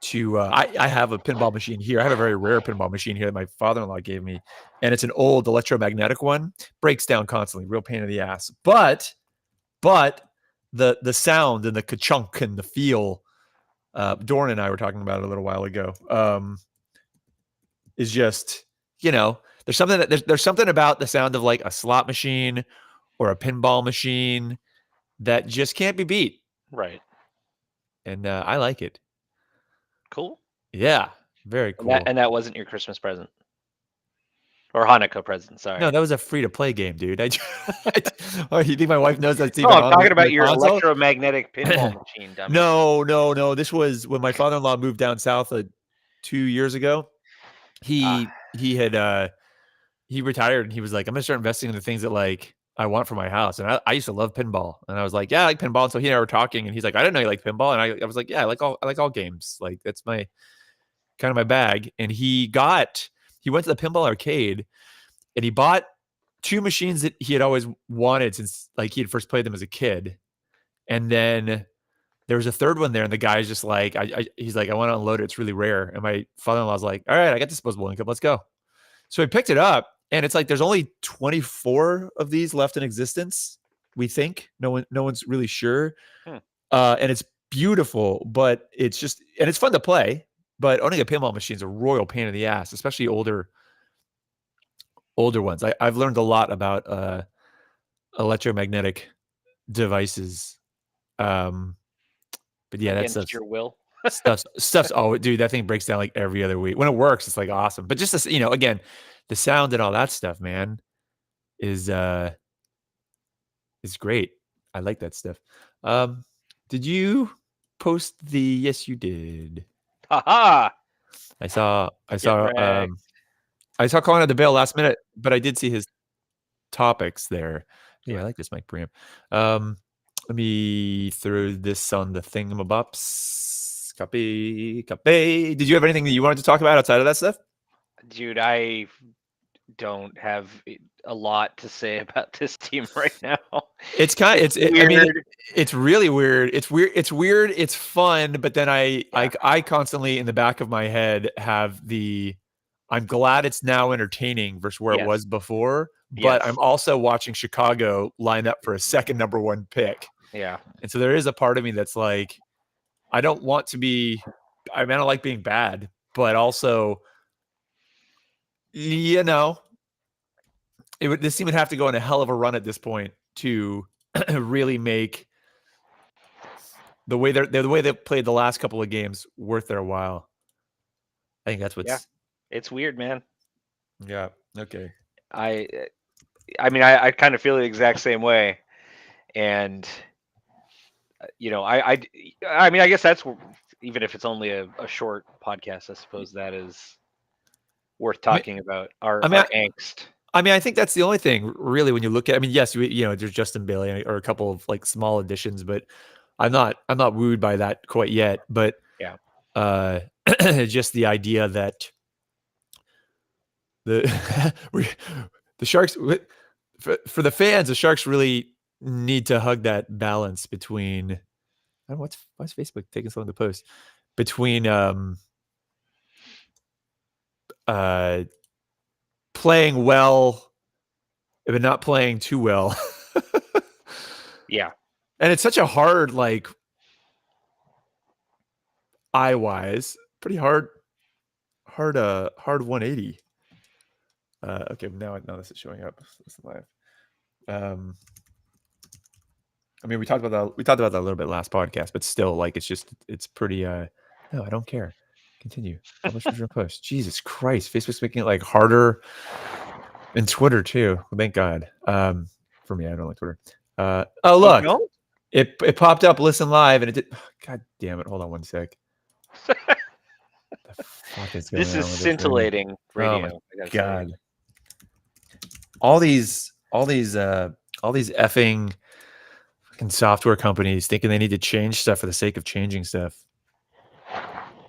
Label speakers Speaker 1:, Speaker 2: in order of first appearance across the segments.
Speaker 1: I have a pinball machine here. I have a very rare pinball machine here that my father-in-law gave me, and it's an old electromagnetic one. Breaks down constantly, real pain in the ass. But the sound and the ka-chunk and the feel, Dorn and I were talking about it a little while ago, is just, there's something about the sound of like a slot machine or a pinball machine that just can't be beat.
Speaker 2: Right.
Speaker 1: And I like it.
Speaker 2: Cool.
Speaker 1: Yeah, very cool.
Speaker 2: And that wasn't your Christmas present or Hanukkah present. Sorry.
Speaker 1: No, that was a free-to-play game, dude. Oh, you think my wife knows that's
Speaker 2: No,
Speaker 1: even
Speaker 2: I'm
Speaker 1: on
Speaker 2: talking
Speaker 1: my
Speaker 2: about your
Speaker 1: console?
Speaker 2: electromagnetic pinball machine, dummy.
Speaker 1: No. This was when my father-in-law moved down south 2 years ago. He had he retired and he was like, I'm gonna start investing in the things that like I want for my house. And I used to love pinball, and I was like, yeah, I like pinball. And so he and I were talking, and he's like, I didn't know you like pinball, and I was like, yeah, I like all games. Like that's my kind of my bag. And he went to the pinball arcade, and he bought 2 machines that he had always wanted since like he had first played them as a kid. And then there was a third one there, and the guy's just like, he's like, I want to unload it. It's really rare. And my father-in-law's like, all right, I got disposable income. Let's go. So he picked it up, and it's like there's only 24 of these left in existence. We think no one's really sure, and it's beautiful, but it's fun to play. But owning a pinball machine is a royal pain in the ass, especially older ones. I've learned a lot about electromagnetic devices. But yeah,
Speaker 2: Against your will.
Speaker 1: stuff's dude, that thing breaks down like every other week. When it works, it's like awesome. But just again, the sound and all that stuff, man, is great. I like that stuff. Did you post the yes you did?
Speaker 2: Haha.
Speaker 1: I saw calling out the bail last minute, but I did see his topics there. Yeah, I like this mic preamp. Let me throw this on the thingamabops. Copy. Did you have anything that you wanted to talk about outside of that stuff?
Speaker 2: Dude, I don't have a lot to say about this team right now.
Speaker 1: It's really weird. It's weird. It's fun, but then I constantly in the back of my head have I'm glad it's now entertaining versus where it was before. But I'm also watching Chicago line up for a second number 1 pick.
Speaker 2: Yeah.
Speaker 1: And so there is a part of me that's like, I don't want to be, I don't like being bad, but also, this team would have to go on a hell of a run at this point to really make the way they played the last couple of games worth their while. I think that's what's.
Speaker 2: Yeah. It's weird, man.
Speaker 1: Yeah. Okay.
Speaker 2: I mean, I kind of feel the exact same way, and I mean, I guess that's, even if it's only a short podcast, I suppose that is worth talking about our angst.
Speaker 1: I mean, I think that's the only thing really when you look at. I mean, yes, there's Justin Bailey or a couple of like small additions, but I'm not wooed by that quite yet. But
Speaker 2: yeah,
Speaker 1: just the idea that the Sharks, for the fans, the Sharks really need to hug that balance between. I don't know why's Facebook taking so long to post, between playing well but not playing too well.
Speaker 2: Yeah.
Speaker 1: And it's such a hard, like, eye-wise, pretty hard 180. Okay, now this is showing up. Listen live. I mean, we talked about that a little bit last podcast, but still, like, it's pretty. No, I don't care. Continue. Publish original post. Jesus Christ, Facebook's making it like harder, and Twitter too. Thank God. For me, I don't like Twitter. Oh look, it popped up. Listen live, and it did. God damn it! Hold on one sec.
Speaker 2: The fuck is going on? This is scintillating radio.
Speaker 1: Oh my God! All these effing fucking software companies thinking they need to change stuff for the sake of changing stuff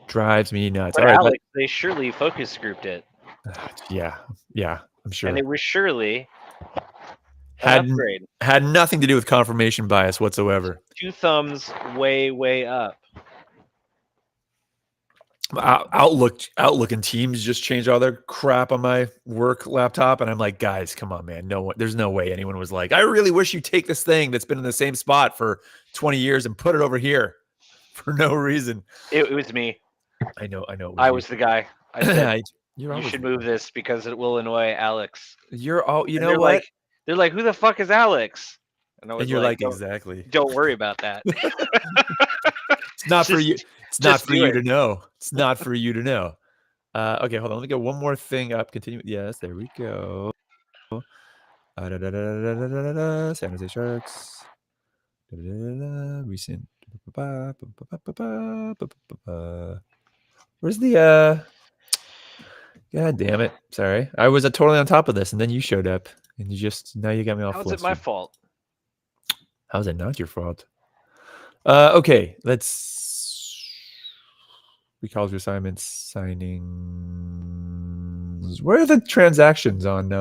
Speaker 1: drives me nuts.
Speaker 2: But Alex, they surely focus grouped it.
Speaker 1: Yeah, I'm sure.
Speaker 2: And they were surely
Speaker 1: had nothing to do with confirmation bias whatsoever.
Speaker 2: 2 thumbs way up.
Speaker 1: Outlook and Teams just changed all their crap on my work laptop, and I'm like, guys, come on, man. No one, there's no way anyone was like, I really wish you take this thing that's been in the same spot for 20 years and put it over here for no reason.
Speaker 2: It was me.
Speaker 1: I know.
Speaker 2: I was the guy. I said,
Speaker 1: you
Speaker 2: should move this because it will annoy Alex.
Speaker 1: You're all, you
Speaker 2: And
Speaker 1: know what?
Speaker 2: They're like, who the fuck is Alex?
Speaker 1: And you're like, exactly.
Speaker 2: Don't worry about that.
Speaker 1: It's not for you. It's not for you to know. It's not for you to know. Okay, hold on. Let me get one more thing up. Continue. Yes, there we go. San Jose Sharks. Recent. Where's the God damn it. Sorry. I was totally on top of this, and then you showed up, and now you got me all flustered.
Speaker 2: How's it my fault?
Speaker 1: How's it not your fault? Okay, let's recall your assignments, signings. Where are the transactions on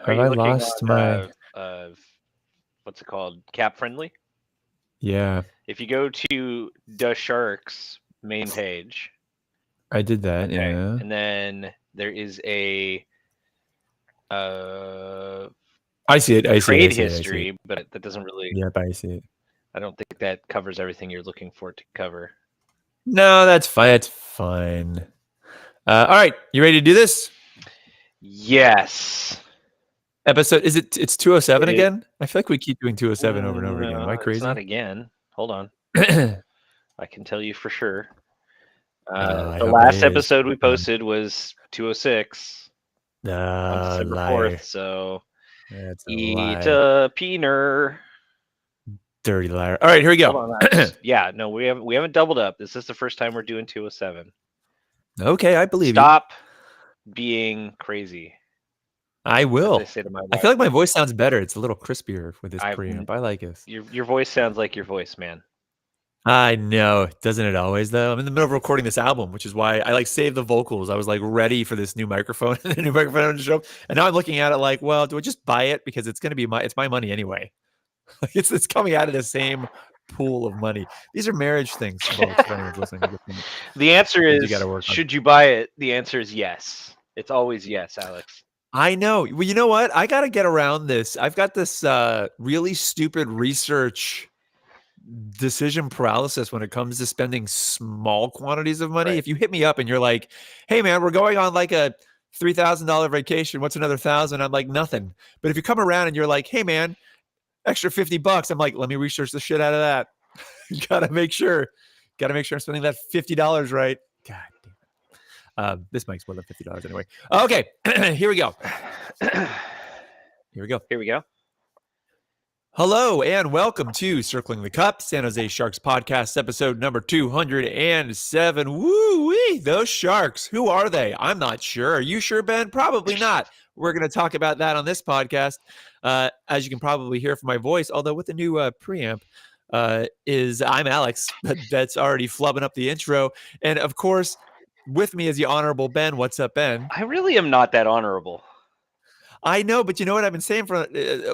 Speaker 1: have I lost my
Speaker 2: what's it called? Cap Friendly?
Speaker 1: Yeah.
Speaker 2: If you go to the Sharks main page.
Speaker 1: I did that, okay. Yeah.
Speaker 2: And then there is a
Speaker 1: I see it.
Speaker 2: Trade history, but that doesn't really.
Speaker 1: Yep, I see it.
Speaker 2: I don't think that covers everything you're looking for it to cover.
Speaker 1: No, that's fine. That's fine. All right, you ready to do this?
Speaker 2: Yes.
Speaker 1: Episode it's 207 again? I feel like we keep doing 207 over and over again. Am I crazy?
Speaker 2: It's not again. Hold on. I can tell you for sure. The last episode we posted was 206. On December 4th, so
Speaker 1: that's
Speaker 2: eat a peener.
Speaker 1: Dirty liar. All right, here we go.
Speaker 2: Yeah, no, we haven't doubled up. This is the first time we're doing 207.
Speaker 1: Okay, I believe
Speaker 2: Stop being crazy.
Speaker 1: I will. I feel like my voice sounds better. It's a little crispier with this preamp. I like it.
Speaker 2: Your voice sounds like your voice, man.
Speaker 1: I know. Doesn't it always, though? I'm in the middle of recording this album, which is why I saved the vocals. I was ready for this new microphone and the new microphone to show up. And now I'm looking at it like, well, do I just buy it? Because it's going to be it's my money anyway. It's coming out of the same pool of money. These are marriage things, folks.
Speaker 2: The answer is, should you buy it? The answer is yes. It's always yes, Alex.
Speaker 1: I know. Well, you know what? I got to get around this. I've got this really stupid research decision paralysis when it comes to spending small quantities of money. Right. If you hit me up and you're like, hey man, we're going on a $3,000 vacation, what's another $1,000? I'm like, nothing. But if you come around and you're like, hey man, extra $50, I'm like, let me research the shit out of that. You gotta make sure I'm spending that $50 right. God damn it. This makes more than $50 anyway. Okay, here we go. Hello and welcome to Circling the Cup, San Jose Sharks podcast, episode number 207. Woo-wee, those Sharks. Who are they? I'm not sure. Are you sure, Ben? Probably not. We're going to talk about that on this podcast. As you can probably hear from my voice, although with the new preamp, I'm Alex. That's already flubbing up the intro. And of course, with me is the honorable Ben. What's up, Ben?
Speaker 2: I really am not that honorable.
Speaker 1: I know, but you know what I've been saying for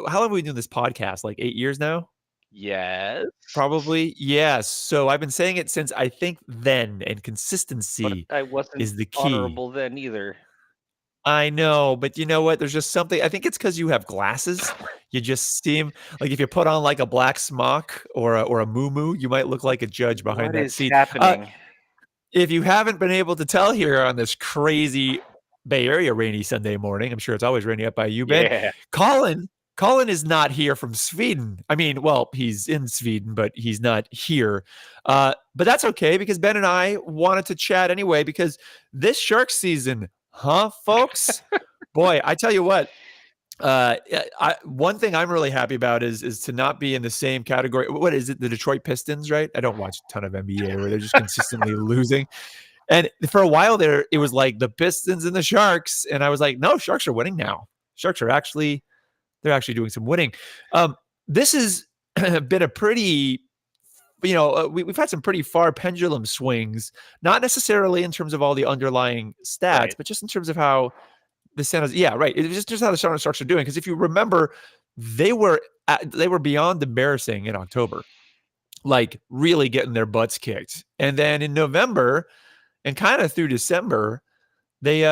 Speaker 1: how long have we been doing this podcast? 8 years now?
Speaker 2: Yes.
Speaker 1: Probably. Yes. So I've been saying it since I think then, and consistency is the key.
Speaker 2: Honorable then either.
Speaker 1: I know, but you know what? There's just something. I think it's because you have glasses. You just seem like if you put on a black smock or a muumuu, you might look like a judge behind that seat.
Speaker 2: What is happening?
Speaker 1: If you haven't been able to tell here on this crazy Bay Area rainy Sunday morning, I'm sure it's always rainy up by you, Ben.
Speaker 2: Yeah.
Speaker 1: Colin is not here from Sweden. I mean, well, he's in Sweden, but he's not here. But that's okay because Ben and I wanted to chat anyway because this Shark season, huh, folks? Boy, I tell you what. One thing I'm really happy about is to not be in the same category. What is it? The Detroit Pistons, right? I don't watch a ton of NBA where they're just consistently losing. And for a while there, it was like the Pistons and the Sharks. And I was like, no, Sharks are winning now. Sharks are actually doing some winning. This has been a pretty, we've had some pretty far pendulum swings, not necessarily in terms of all the underlying stats, right, but just in terms of how the San Jose, yeah, right. It's just how the San Jose Sharks are doing. Because if you remember, they were beyond embarrassing in October. like really getting their butts kicked. And then in November and kind of through December, they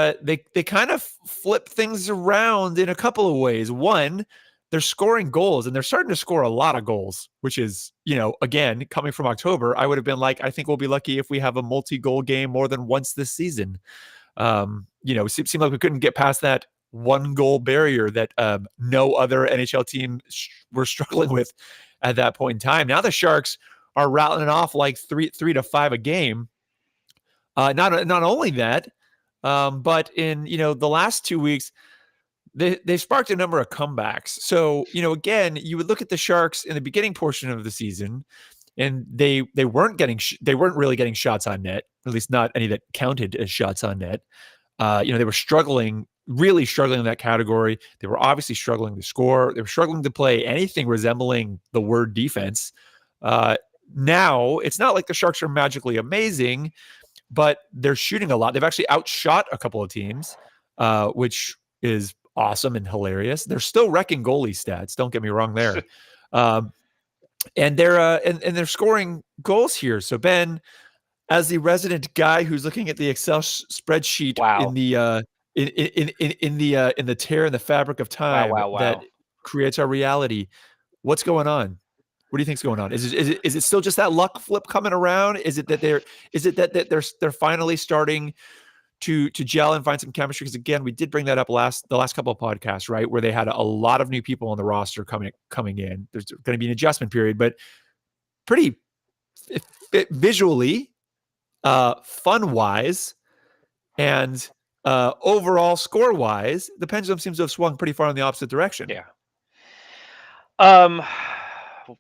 Speaker 1: kind of flip things around in a couple of ways. One, they're scoring goals, and they're starting to score a lot of goals, which is, again, coming from October, I would have been like, I think we'll be lucky if we have a multi-goal game more than once this season. It seemed like we couldn't get past that 1-goal barrier that no other NHL team were struggling with at that point in time. Now the Sharks are rattling off like 3 to 5 a game. Not only that, but in the last 2 weeks, they sparked a number of comebacks. So again, you would look at the Sharks in the beginning portion of the season, and they weren't really getting shots on net, at least not any that counted as shots on net. They were really struggling in that category. They were obviously struggling to score. They were struggling to play anything resembling the word defense. Now it's not like the Sharks are magically amazing, but they're shooting a lot. They've actually outshot a couple of teams, which is awesome and hilarious. They're still wrecking goalie stats. Don't get me wrong there. And they're scoring goals here. So Ben, as the resident guy who's looking at the Excel spreadsheet in the tear in the fabric of time that creates our reality, what's going on? What do you think's going on? Is it still just that luck flip coming around? Is it that they're finally starting to gel and find some chemistry? Because again, we did bring that up the last couple of podcasts, right, where they had a lot of new people on the roster coming in. There's going to be an adjustment period, but pretty visually, fun wise, and overall score wise, the pendulum seems to have swung pretty far in the opposite direction.
Speaker 2: Yeah.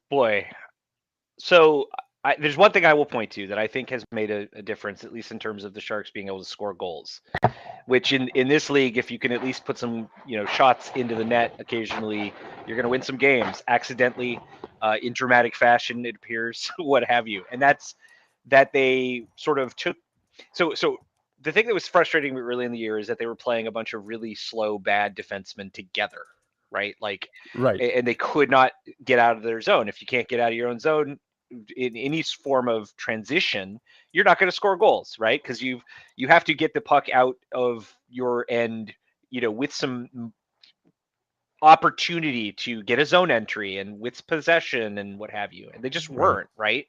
Speaker 2: Boy. So there's one thing I will point to that I think has made a difference, at least in terms of the Sharks being able to score goals, which in this league, if you can at least put some, shots into the net occasionally, you're going to win some games accidentally, in dramatic fashion, it appears, what have you. And that's that they sort of took. So the thing that was frustrating me early in the year is that they were playing a bunch of really slow, bad defensemen together. Right. And they could not get out of their zone. If you can't get out of your own zone in any form of transition, you're not going to score goals, right? Because you have to get the puck out of your end, with some opportunity to get a zone entry and with possession and what have you. And they just weren't, right?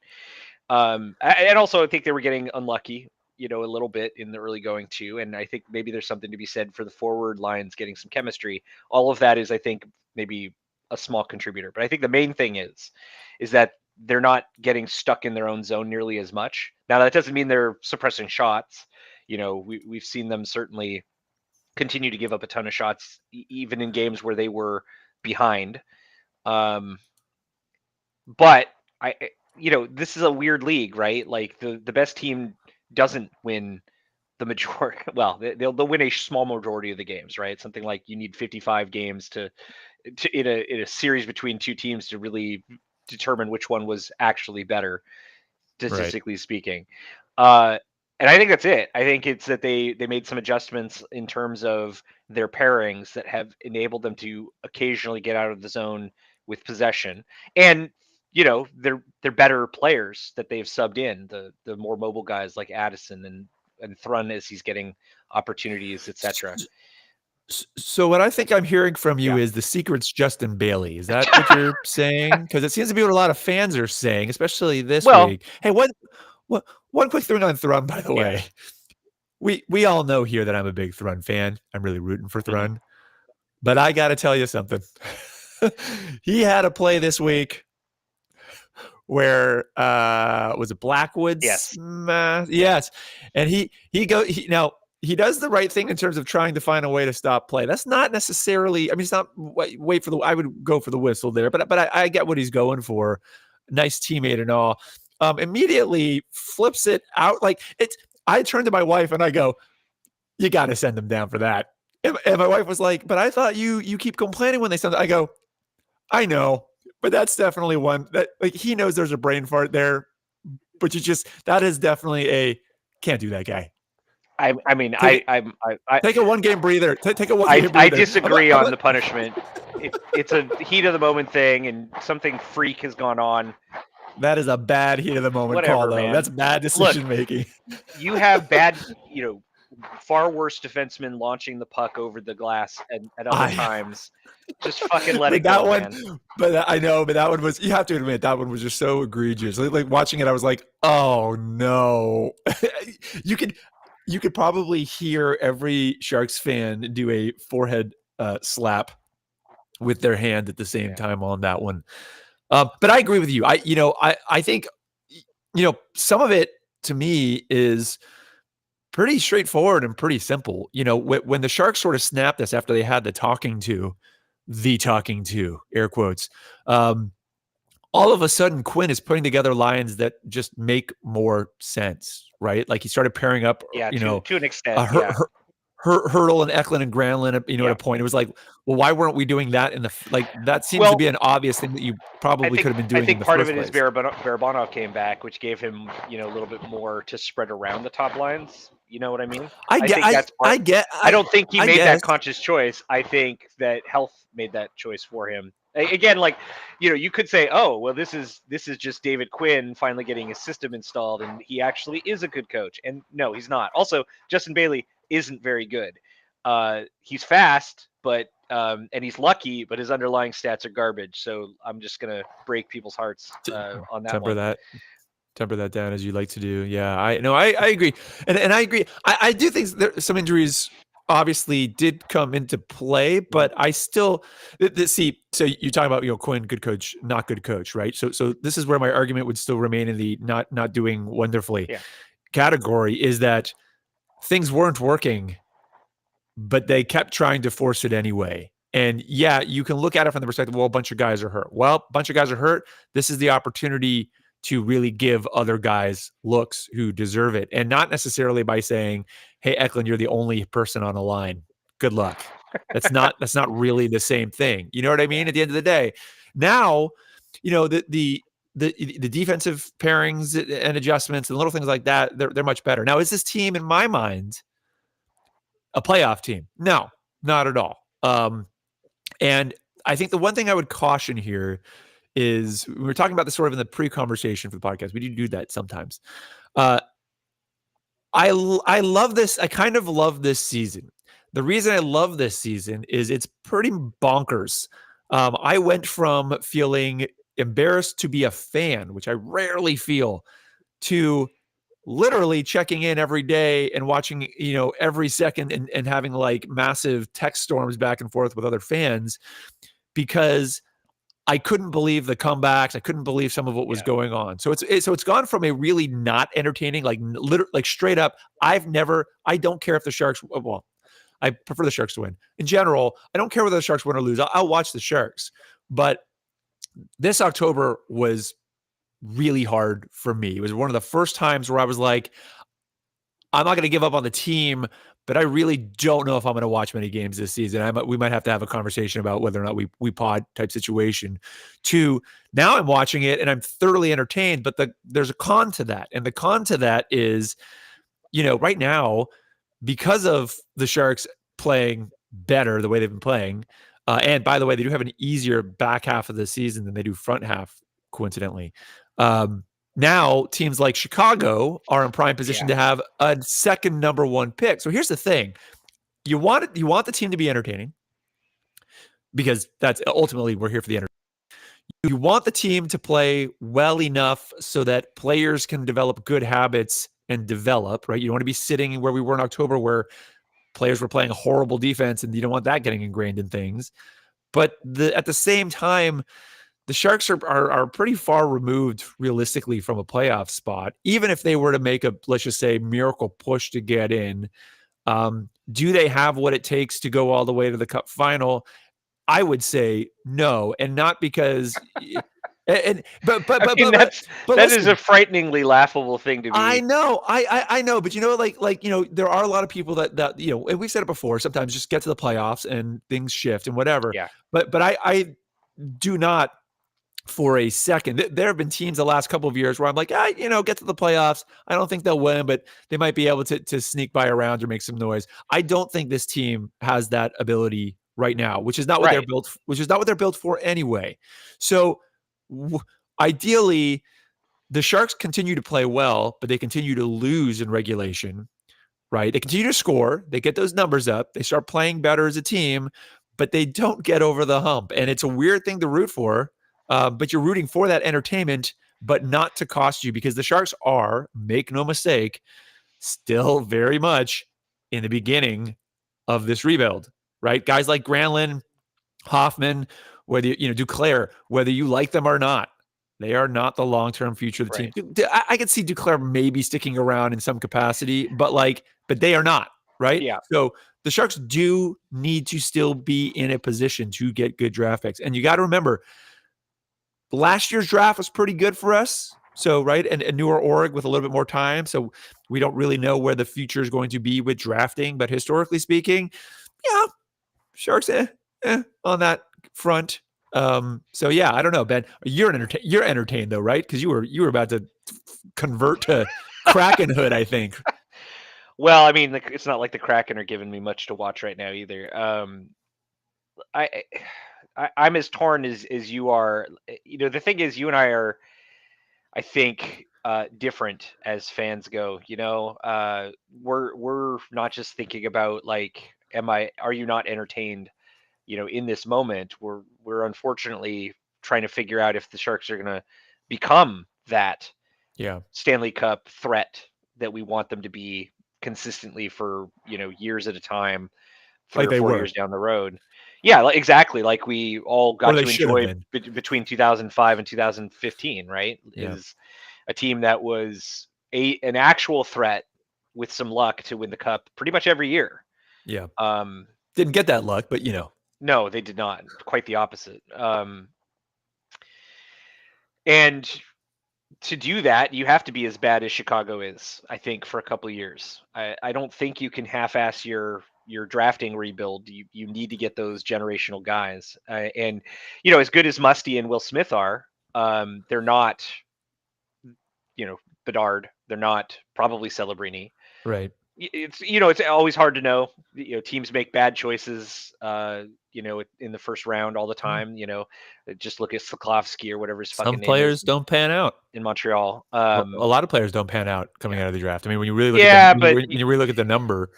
Speaker 2: And also I think they were getting unlucky, a little bit in the early going too. And I think maybe there's something to be said for the forward lines getting some chemistry. All of that is, I think, maybe a small contributor. But I think the main thing is that they're not getting stuck in their own zone nearly as much. Now, that doesn't mean they're suppressing shots. We've seen them certainly continue to give up a ton of shots, even in games where they were behind. But this is a weird league, right? Like the best team doesn't win the majority. Well, they'll win a small majority of the games, right? Something like you need 55 games to in a series between two teams to really determine which one was actually better, statistically speaking. And I think that's it. I think it's that they made some adjustments in terms of their pairings that have enabled them to occasionally get out of the zone with possession. And they're better players that they've subbed in, the more mobile guys like Addison and Thrun as he's getting opportunities, etc.
Speaker 1: So what I think I'm hearing from you is the secret's Justin Bailey. Is that what you're saying? Because it seems to be what a lot of fans are saying, especially this week. Hey, one quick thing on Thrun, by the way. We all know here that I'm a big Thrun fan. I'm really rooting for Thrun. But I got to tell you something. He had a play this week where was it Blackwoods? Yes. And he does the right thing in terms of trying to find a way to stop play. That's not necessarily, it's not I would go for the whistle there, but I get what he's going for. Nice teammate and all. Immediately flips it out. I turn to my wife and I go, you got to send him down for that. And my wife was like, but I thought you keep complaining when they send it. I go, I know. But that's definitely one that he knows there's a brain fart there, but that is definitely can't do that guy.
Speaker 2: I
Speaker 1: take a 1 game breather. Take a 1 game breather.
Speaker 2: I disagree on the punishment. It's a heat of the moment thing, and something freak has gone on.
Speaker 1: That is a bad heat of the moment
Speaker 2: Whatever,
Speaker 1: call, though.
Speaker 2: man.
Speaker 1: That's bad decision making.
Speaker 2: You have bad, far worse defensemen launching the puck over the glass at other times. Just fucking let it go, man.
Speaker 1: But I know, but that one was, you have to admit, that one was just so egregious. Like watching it, I was like, oh no. You could probably hear every Sharks fan do a forehead slap with their hand at the same time on that one. But I agree with you. I think, some of it to me is pretty straightforward and pretty simple. When the Sharks sort of snapped this after they had the talking to, air quotes, all of a sudden Quinn is putting together lines that just make more sense, right? Like he started pairing up,
Speaker 2: to an extent,
Speaker 1: Hurdle and Eklund and Granlund, at a point. It was like, well, why weren't we doing that that seems to be an obvious thing that you probably could have been doing.
Speaker 2: I think part of it is Barabanov came back, which gave him, a little bit more to spread around the top lines. You know what I mean? I don't think he made that conscious choice. I think that health made that choice for him. Again, you could say, oh, well, this is just David Quinn finally getting his system installed, and he actually is a good coach. And no, he's not. Also, Justin Bailey isn't very good. He's fast, but and he's lucky, but his underlying stats are garbage. So I'm just gonna break people's hearts on that.
Speaker 1: Temper that down as you like to do. Yeah, I agree, and I agree. I do think some injuries obviously did come into play, but I still see. So you're talking about Quinn, good coach, not good coach, right? So this is where my argument would still remain in the not doing wonderfully category, is that things weren't working, but they kept trying to force it anyway. And yeah, you can look at it from the perspective, well, a bunch of guys are hurt. Well, a bunch of guys are hurt. This is the opportunity to really give other guys looks who deserve it. And not necessarily by saying, hey, Eklund, you're the only person on a line. Good luck. That's not really the same thing. You know what I mean? At the end of the day, now, the defensive pairings and adjustments and little things like that, they're much better. Now, is this team, in my mind, a playoff team? No, not at all. And I think the one thing I would caution here is, we were talking about this sort of in the pre-conversation for the podcast. We do that sometimes. I love this. I kind of love this season. The reason I love this season is it's pretty bonkers. I went from feeling embarrassed to be a fan, which I rarely feel, to literally checking in every day and watching, every second and having massive text storms back and forth with other fans, because I couldn't believe the comebacks. I couldn't believe some of what was going on. So it's gone from a really not entertaining, straight up, I don't care if the Sharks, well, I prefer the Sharks to win. In general, I don't care whether the Sharks win or lose. I'll watch the Sharks. But this October was really hard for me. It was one of the first times where I was like, I'm not going to give up on the team, but I really don't know if I'm going to watch many games this season. We might have to have a conversation about whether or not we pod type situation. To now I'm watching it and I'm thoroughly entertained, but there's a con to that. And the con to that is, right now, because of the Sharks playing better the way they've been playing, and by the way, they do have an easier back half of the season than they do front half, coincidentally. Now teams like Chicago are in prime position to have a second number one pick. So here's the thing. You want the team to be entertaining, because that's ultimately, we're here for the entertainment. You want the team to play well enough so that players can develop good habits and develop, right? You don't want to be sitting where we were in October, where players were playing horrible defense, and you don't want that getting ingrained in things. But at the same time, the Sharks are pretty far removed realistically from a playoff spot. Even if they were to make a, let's just say, miracle push to get in, do they have what it takes to go all the way to the Cup final? I would say no, and not because.
Speaker 2: That is a frighteningly laughable thing to be.
Speaker 1: I know, I know, but there are a lot of people that and we've said it before. Sometimes just get to the playoffs and things shift and whatever.
Speaker 2: Yeah.
Speaker 1: But I do not, for a second. There have been teams the last couple of years where I'm like, get to the playoffs. I don't think they'll win, but they might be able to sneak by around or make some noise. I don't think this team has that ability right now, which is not what they're built for anyway. So ideally, the Sharks continue to play well, but they continue to lose in regulation, right? They continue to score. They get those numbers up. They start playing better as a team, but they don't get over the hump. And it's a weird thing to root for, but you're rooting for that entertainment, but not to cost you, because the Sharks are, make no mistake, still very much in the beginning of this rebuild, right? Guys like Granlund, Hoffman, whether Duclair, whether you like them or not, they are not the long-term future of the team. I could see Duclair maybe sticking around in some capacity, but they are not, right?
Speaker 2: Yeah.
Speaker 1: So the Sharks do need to still be in a position to get good draft picks. And you got to remember, last year's draft was pretty good for us. So, right, and newer org with a little bit more time. So we don't really know where the future is going to be with drafting. But historically speaking, yeah, Sharks on that front. So yeah, I don't know, Ben. You're entertained though, right? Because you were about to convert to Kraken hood, I think.
Speaker 2: Well, I mean, it's not like the Kraken are giving me much to watch right now either. I'm as torn as you are. The thing is, you and I are, I think, different as fans go. We're not just thinking about like, are you not entertained? In this moment, we're unfortunately trying to figure out if the Sharks are going to become that Stanley Cup threat that we want them to be consistently for years at a time, 3 or 4 years down the road. Yeah, exactly. Like we all got to enjoy between 2005 and 2015, right?
Speaker 1: Yeah.
Speaker 2: Is a team that was an actual threat with some luck to win the cup pretty much every year.
Speaker 1: Yeah. Didn't get that luck, but
Speaker 2: No, they did not. Quite the opposite. And to do that, you have to be as bad as Chicago is, I think, for a couple of years. I don't think you can half-ass your drafting rebuild. You need to get those generational guys. And, as good as Musty and Will Smith are, they're not, Bedard. They're not probably Celebrini.
Speaker 1: Right.
Speaker 2: It's always hard to know. Teams make bad choices. In the first round all the time. Just look at Slavkovsky or whatever his fucking name is.
Speaker 1: Some players don't pan out
Speaker 2: in Montreal.
Speaker 1: A lot of players don't pan out coming out of the draft. I mean, when you really look when you really look at the number.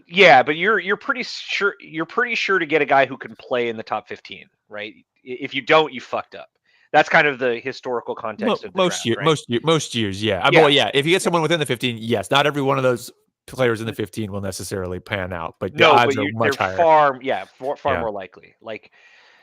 Speaker 2: Yeah, but you're pretty sure to get a guy who can play in the top 15, right? If you don't, you fucked up. That's kind of the historical context of the
Speaker 1: most
Speaker 2: draft,
Speaker 1: right? Most years, yeah. Well, yeah. If you get someone within the 15, yes. Not every one of those players in the 15 will necessarily pan out, but the odds are much higher.
Speaker 2: Far more likely. Like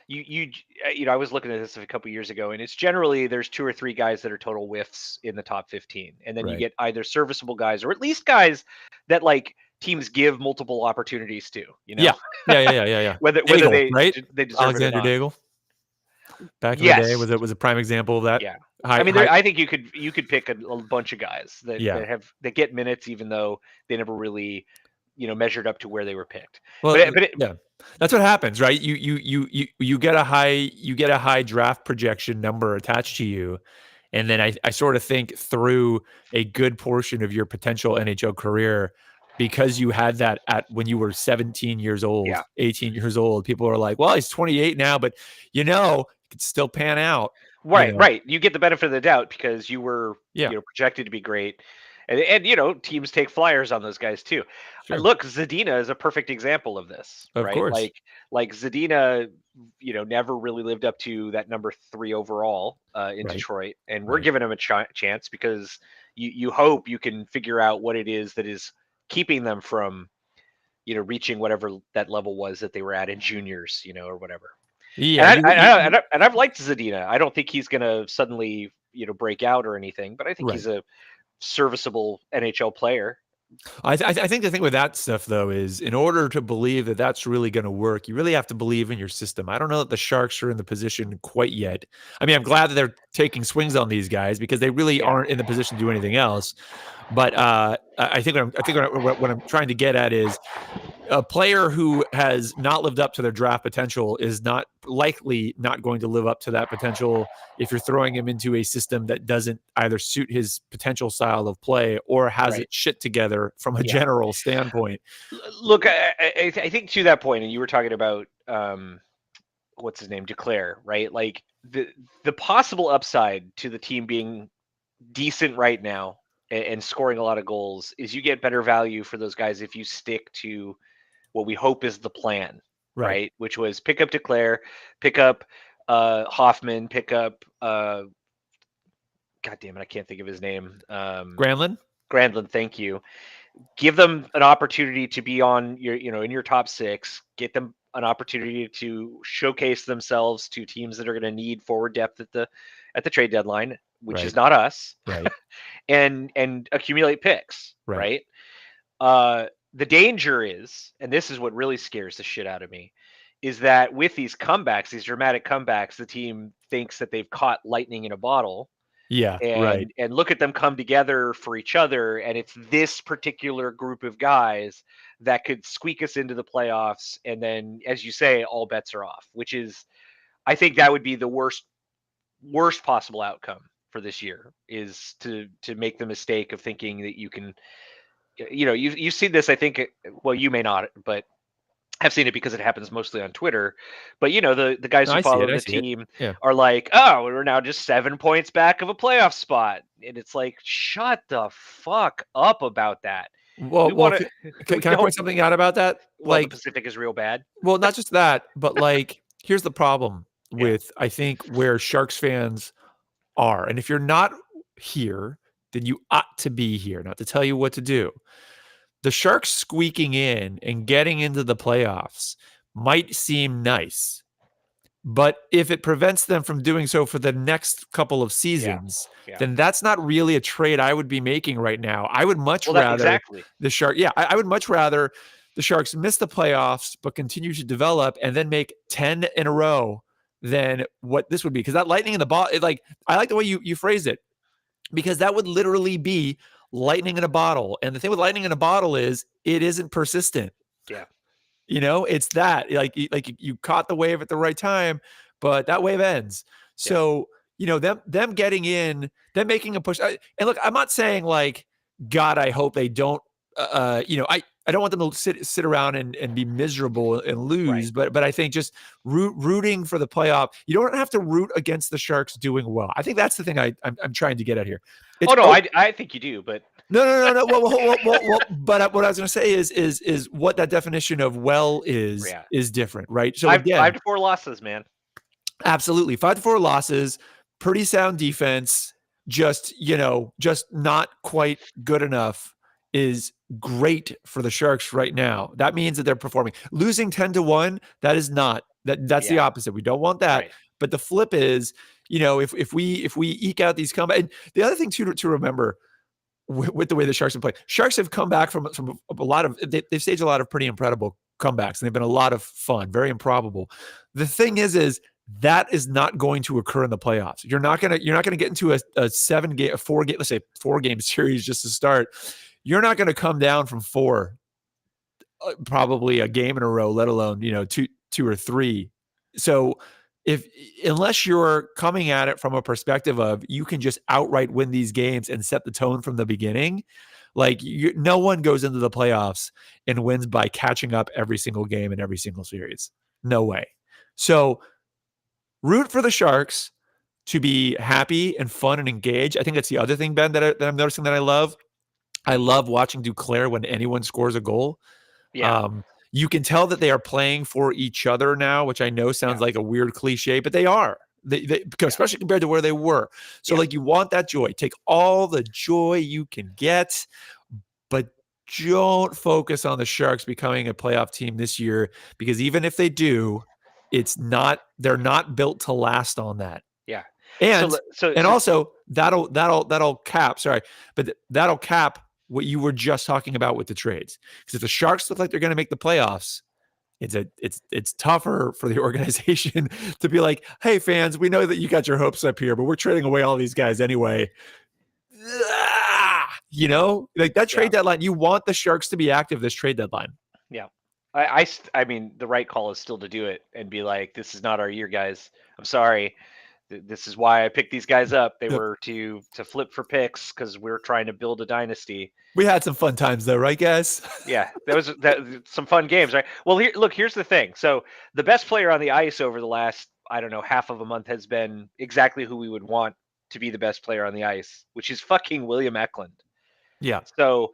Speaker 2: I was looking at this a couple years ago, and it's generally there's 2 or 3 guys that are total whiffs in the top 15, and then you get either serviceable guys or at least guys that like teams give multiple opportunities to.
Speaker 1: Yeah.
Speaker 2: whether
Speaker 1: Daigle,
Speaker 2: they deserve
Speaker 1: Alexander
Speaker 2: it or not.
Speaker 1: Daigle. Back in the day, was a prime example of that.
Speaker 2: Yeah, I think you could pick a bunch of guys that get minutes, even though they never really, measured up to where they were picked.
Speaker 1: Well, that's what happens, right? You get a high draft projection number attached to you, and then I sort of think through a good portion of your potential NHL career. Because you had that when you were 17 years old, 18 years old, people are like, well, he's 28 now, but it could still pan out.
Speaker 2: Right. You get the benefit of the doubt because you were projected to be great. And teams take flyers on those guys too. Sure. Look, Zadina is a perfect example of this.
Speaker 1: Of course.
Speaker 2: Like Zadina, never really lived up to that number 3 overall in Detroit. And we're giving him a chance because you hope you can figure out what it is that is keeping them from, reaching whatever that level was that they were at in juniors, or whatever.
Speaker 1: Yeah,
Speaker 2: and I've liked Zadina. I don't think he's going to suddenly, break out or anything, but I think he's a serviceable NHL player.
Speaker 1: I think the thing with that stuff, though, is in order to believe that that's really going to work, you really have to believe in your system. I don't know that the Sharks are in the position quite yet. I mean, I'm glad that they're taking swings on these guys because they really aren't in the position to do anything else. But I think what I'm trying to get at is a player who has not lived up to their draft potential is not likely not going to live up to that potential if you're throwing him into a system that doesn't either suit his potential style of play or has it shit together from a general standpoint.
Speaker 2: Look, I think to that point, and you were talking about what's his name, Duclair, right? Like the possible upside to the team being decent right now and scoring a lot of goals is you get better value for those guys if you stick to what we hope is the plan, right? Which was pick up Declare, pick up Hoffman, pick up God damn it, I can't think of his name.
Speaker 1: Granlund.
Speaker 2: Granlund, thank you. Give them an opportunity to be on your, in your top 6. Get them an opportunity to showcase themselves to teams that are going to need forward depth at the trade deadline, which is not us.
Speaker 1: Right.
Speaker 2: and accumulate picks, right? The danger is, and this is what really scares the shit out of me, is that with these comebacks, these dramatic comebacks, the team thinks that they've caught lightning in a bottle.
Speaker 1: Yeah,
Speaker 2: and look at them come together for each other, and it's this particular group of guys that could squeak us into the playoffs, and then, as you say, all bets are off, which is, I think that would be the worst possible outcome for this year, is to make the mistake of thinking that you can, you've seen this, I think, well, you may not, but I've seen it because it happens mostly on Twitter. But the guys who follow the team are like, oh, we're now just 7 points back of a playoff spot, and it's like, shut the fuck up about that.
Speaker 1: Well, can I point something out about that?
Speaker 2: Well, the Pacific is real bad.
Speaker 1: Well, not just that, but here's the problem with I think where Sharks fans are, and if you're not here, then you ought to be here, not to tell you what to do. The Sharks squeaking in and getting into the playoffs might seem nice, but if it prevents them from doing so for the next couple of seasons, then that's not really a trade I would be making right now. I would much rather the Sharks. Yeah, I would much rather the Sharks miss the playoffs but continue to develop and then make 10 in a row than what this would be. Because that lightning in the bottle, I like the way you phrased it, because that would literally be lightning in a bottle. And the thing with lightning in a bottle is it isn't persistent.
Speaker 2: Yeah.
Speaker 1: It's that you caught the wave at the right time, but that wave ends. So, them getting in, them making a push. And look, I'm not saying God, I hope they don't, I don't want them to sit around and be miserable and lose, but I think just rooting for the playoff. You don't have to root against the Sharks doing well. I think that's the thing I'm trying to get at here.
Speaker 2: I think you do, but
Speaker 1: no. Well, but what I was going to say is what that definition of well is different, right? So
Speaker 2: 5 to 4 losses, man.
Speaker 1: Absolutely, 5 to 4 losses, pretty sound defense. Just not quite good enough is great for the Sharks right now. That means that they're performing. Losing 10-1, that is not. That's the opposite. We don't want that. Right. But the flip is, if we eke out these comebacks. And the other thing to remember with the way the Sharks have played, Sharks have come back from a lot of, they've staged a lot of pretty incredible comebacks, and they've been a lot of fun, very improbable. The thing is that is not going to occur in the playoffs. You're not gonna get into a 4-game series just to start. You're not going to come down from 4, probably a game in a row, let alone, 2 or 3. So unless you're coming at it from a perspective of you can just outright win these games and set the tone from the beginning, no one goes into the playoffs and wins by catching up every single game in every single series. No way. So root for the Sharks to be happy and fun and engaged. I think that's the other thing, Ben, that I'm noticing that I love. I love watching Duclair when anyone scores a goal.
Speaker 2: Yeah.
Speaker 1: You can tell that they are playing for each other now, which I know sounds like a weird cliche, but they are. They especially compared to where they were. So you want that joy. Take all the joy you can get, but don't focus on the Sharks becoming a playoff team this year, because even if they do, they're not built to last on that.
Speaker 2: Yeah.
Speaker 1: And also that'll cap. Sorry, but that'll cap what you were just talking about with the trades. Because if the Sharks look like they're going to make the playoffs, it's tougher for the organization to be like, hey fans, we know that you got your hopes up here, but we're trading away all these guys anyway. That trade deadline. You want the Sharks to be active this trade deadline.
Speaker 2: Yeah. I mean, the right call is still to do it and be like, this is not our year, guys. I'm sorry. This is why I picked these guys up. They were to flip for picks because we're trying to build a dynasty.
Speaker 1: We had some fun times though, right, guys?
Speaker 2: Yeah, there was some fun games, right? Well, here's the thing. So the best player on the ice over the last, I don't know, half of a month has been exactly who we would want to be the best player on the ice, which is fucking William Eklund.
Speaker 1: Yeah.
Speaker 2: So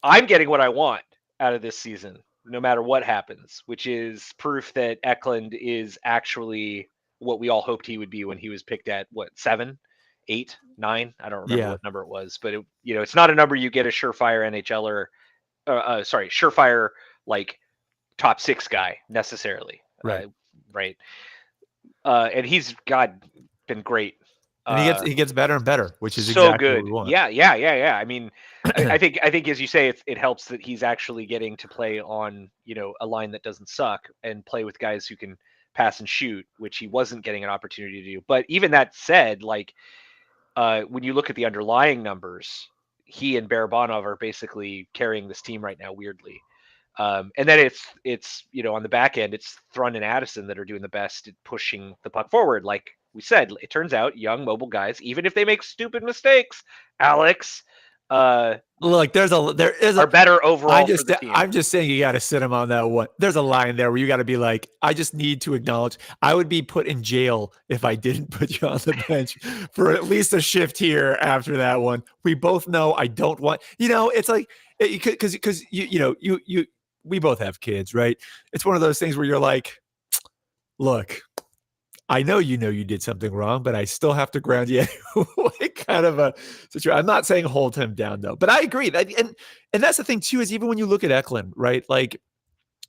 Speaker 2: I'm getting what I want out of this season, no matter what happens, which is proof that Eklund is actually what we all hoped he would be when he was picked at 7, 8, 9. I don't remember what number it was, but it's not a number you get a surefire NHLer, surefire like top 6 guy necessarily.
Speaker 1: Right.
Speaker 2: Right. And he's been great.
Speaker 1: And he gets better and better, which is
Speaker 2: so
Speaker 1: exactly
Speaker 2: good.
Speaker 1: what we want.
Speaker 2: Yeah. I mean, I think as you say, it helps that he's actually getting to play on a line that doesn't suck and play with guys who can pass and shoot, which he wasn't getting an opportunity to do. But even that said, like when you look at the underlying numbers, he and Barabanov are basically carrying this team right now. Weirdly. And then it's on the back end, it's Thrun and Addison that are doing the best at pushing the puck forward. Like we said, it turns out young mobile guys, even if they make stupid mistakes, Alex,
Speaker 1: look, there is
Speaker 2: are better overall for the team.
Speaker 1: I'm just saying you got to sit him on that one. There's a line there where you got to be like, I just need to acknowledge I would be put in jail if I didn't put you on the bench for at least a shift here after that one. We both know I don't want, it's like, because we both have kids, right? It's one of those things where you're like, look, I know you did something wrong, but I still have to ground you anyway, kind of a situation. I'm not saying hold him down though, but I agree that, and that's the thing too, is even when you look at Eklund, right? Like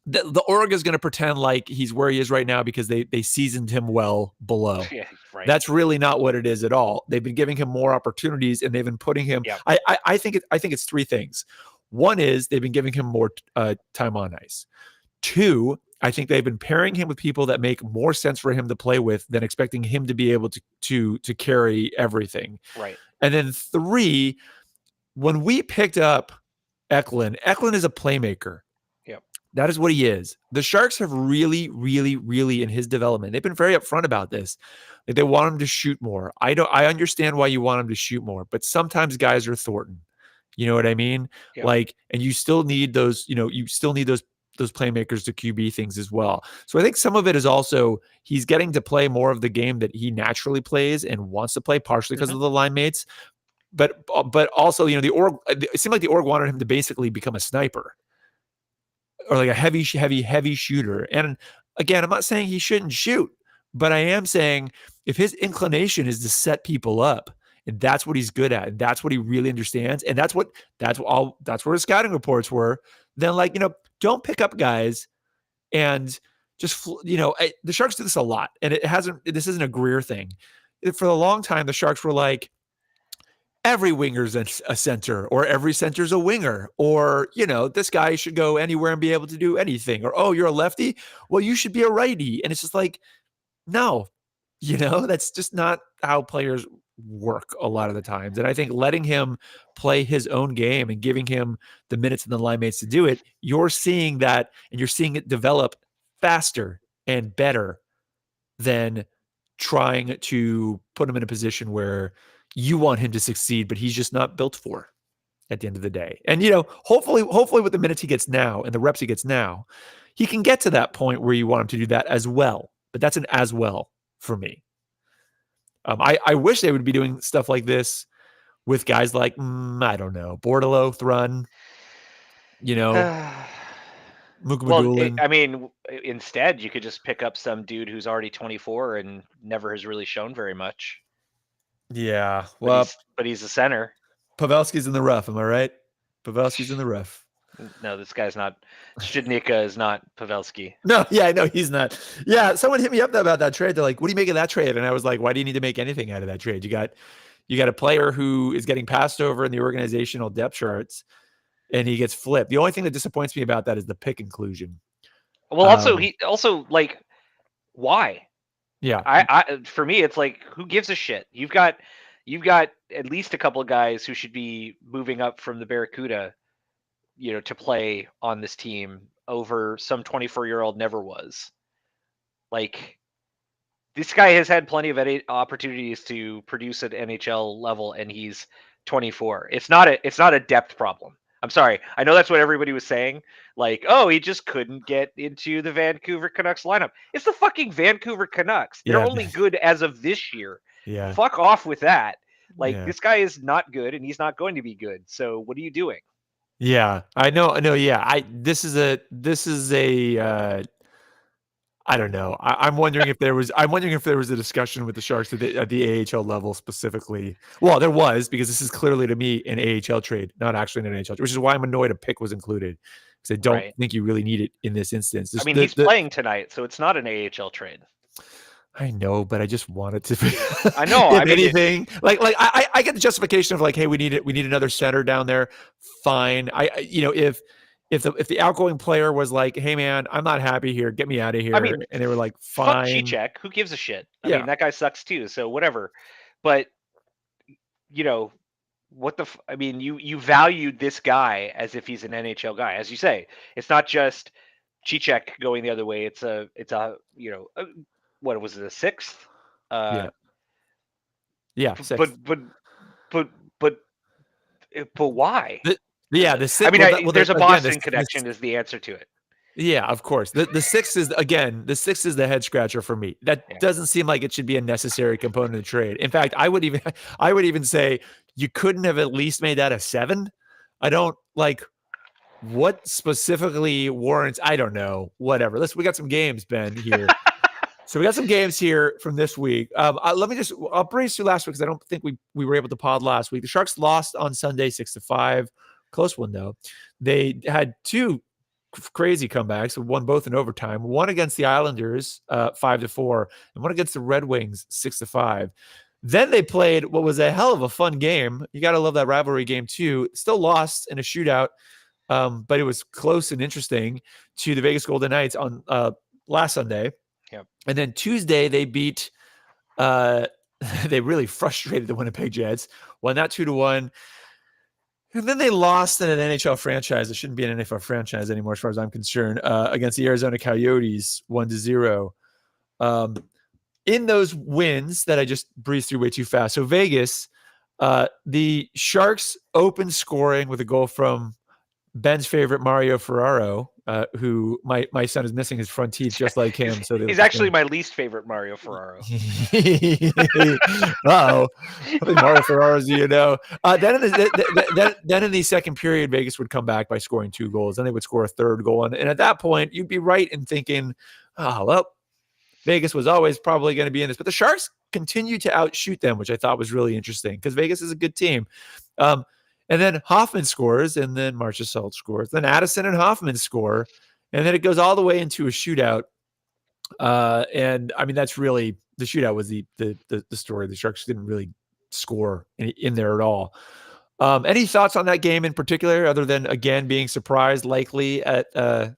Speaker 1: the Oregon is going to pretend like he's where he is right now because they seasoned him well below.
Speaker 2: Yeah, right.
Speaker 1: That's really not what it is at all. They've been giving him more opportunities and they've been putting him.
Speaker 2: Yeah.
Speaker 1: I think it's 3 things. One is they've been giving him more time on ice. 2, I think they've been pairing him with people that make more sense for him to play with than expecting him to be able to carry everything.
Speaker 2: Right.
Speaker 1: And then 3, when we picked up Eklund is a playmaker.
Speaker 2: Yep.
Speaker 1: That is what he is. The Sharks have really, really, really in his development, they've been very upfront about this. Like they want him to shoot more. I understand why you want him to shoot more, but sometimes guys are Thornton. You know what I mean?
Speaker 2: Yep.
Speaker 1: Like, and you still need those, you still need those playmakers to QB things as well. So I think some of it is also he's getting to play more of the game that he naturally plays and wants to play, partially because of the line mates. But also, the Org, it seemed like the Org wanted him to basically become a sniper or like a heavy shooter. And again, I'm not saying he shouldn't shoot, but I am saying if his inclination is to set people up, and that's what he's good at, and that's what he really understands, and that's where his scouting reports were, then don't pick up guys and just the Sharks do this a lot, and this isn't a Greer thing. For a long time, the Sharks were like, every winger's a center, or every center's a winger, or this guy should go anywhere and be able to do anything, or oh, you're a lefty, well, you should be a righty. And it's just like, no, that's just not how players work a lot of the times. And I think letting him play his own game and giving him the minutes and the line mates to do it, you're seeing that, and you're seeing it develop faster and better than trying to put him in a position where you want him to succeed, but he's just not built for at the end of the day. And, hopefully with the minutes he gets now and the reps he gets now, he can get to that point where you want him to do that as well. But that's an as well for me. I wish they would be doing stuff like this with guys like, I don't know, Bordeleau, Thrun,
Speaker 2: Well, I mean, instead, you could just pick up some dude who's already 24 and never has really shown very much.
Speaker 1: Yeah, well,
Speaker 2: but he's a center.
Speaker 1: Pavelski's in the rough, am I right? Pavelski's in the rough.
Speaker 2: No, this guy's not. Studnicka is not Pavelski.
Speaker 1: No, he's not. Yeah, someone hit me up about that trade. They're like, "What do you make of that trade?" And I was like, "Why do you need to make anything out of that trade? You got a player who is getting passed over in the organizational depth charts, and he gets flipped. The only thing that disappoints me about that is the pick inclusion.
Speaker 2: Well, also like, why?
Speaker 1: Yeah,
Speaker 2: I for me, it's like, who gives a shit? You've got at least a couple of guys who should be moving up from the Barracuda, to play on this team over some 24-year-old never was. Like, this guy has had plenty of opportunities to produce at NHL level, and he's 24. It's not a depth problem. I'm sorry. I know that's what everybody was saying. Like, oh, he just couldn't get into the Vancouver Canucks lineup. It's the fucking Vancouver Canucks. They're only good as of this year.
Speaker 1: Yeah.
Speaker 2: Fuck off with that. Like
Speaker 1: Yeah.
Speaker 2: this guy is not good, and he's not going to be good. So what are you doing?
Speaker 1: Yeah, I know. Yeah, this is a. I don't know. I'm wondering if there was. I'm wondering if there was a discussion with the Sharks at the AHL level specifically. Well, there was, because this is clearly to me an AHL trade, not actually an NHL trade, which is why I'm annoyed a pick was included, because I don't
Speaker 2: Right.
Speaker 1: think you really need it in this instance.
Speaker 2: I mean, he's playing tonight, so it's not an AHL trade.
Speaker 1: I know, but I just want it to be.
Speaker 2: I know.
Speaker 1: If anything, I get the justification of like, hey, we need it. We need another center down there. Fine. If the outgoing player was like, hey man, I'm not happy here. Get me out of here.
Speaker 2: I mean,
Speaker 1: and they were like,
Speaker 2: fuck
Speaker 1: fine.
Speaker 2: Cicek. Who gives a shit? I
Speaker 1: Yeah.
Speaker 2: mean, that guy sucks too. So whatever. But what the? I mean, you valued this guy as if he's an NHL guy, as you say. It's not just Cicek going the other way. It's a what was it, a sixth?
Speaker 1: Yeah. Sixth.
Speaker 2: But why?
Speaker 1: The sixth.
Speaker 2: I mean, there's a Boston connection is the answer to it.
Speaker 1: Yeah, of course. The sixth is the head scratcher for me. That doesn't seem like it should be a necessary component of the trade. In fact, I would even say you couldn't have at least made that a 7. I don't like what specifically warrants. I don't know. Whatever. We got some games, Ben, here. So we got some games here from this week. I'll breeze through last week because I don't think we were able to pod last week. The Sharks lost on Sunday 6-5. Close one though. They had 2 crazy comebacks, won both in overtime. One against the Islanders 5-4, and one against the Red Wings 6-5. Then they played what was a hell of a fun game. You got to love that rivalry game too. Still lost in a shootout, but it was close and interesting, to the Vegas Golden Knights on last Sunday.
Speaker 2: Yep.
Speaker 1: And then Tuesday they beat. They really frustrated the Winnipeg Jets. Won that 2-1. And then they lost in an NHL franchise. It shouldn't be an NFL franchise anymore, as far as I'm concerned, against the Arizona Coyotes, 1-0. In those wins that I just breezed through way too fast. So Vegas, the Sharks opened scoring with a goal from Ben's favorite, Mario Ferraro, who my son is missing his front teeth just like him. So
Speaker 2: he's actually my least favorite Mario Ferraro.
Speaker 1: Uh-oh. Mario Ferraro's, then in the second period, Vegas would come back by scoring 2 goals. Then they would score a third goal. And at that point, you'd be right in thinking, oh, well, Vegas was always probably going to be in this. But the Sharks continued to outshoot them, which I thought was really interesting because Vegas is a good team. And then Hoffman scores, and then Marchessault scores. Then Addison and Hoffman score, and then it goes all the way into a shootout. And I mean, that's really the shootout was the story. The Sharks didn't really score in there at all. Any thoughts on that game in particular, other than again being surprised likely at the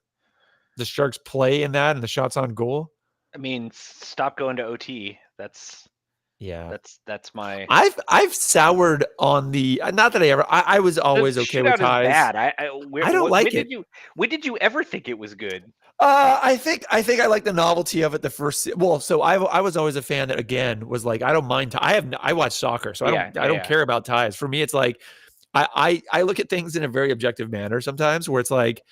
Speaker 1: Sharks' play in that and the shots on goal?
Speaker 2: I mean, stop going to OT. That's my.
Speaker 1: I've soured on the, not that I was always okay with ties.
Speaker 2: Bad. I
Speaker 1: don't like it.
Speaker 2: When did you ever think it was good?
Speaker 1: I think I like the novelty of it. The first, so I was always a fan that again was like, I don't mind. I watch soccer, so I don't care about ties. For me, it's like I look at things in a very objective manner sometimes, where it's like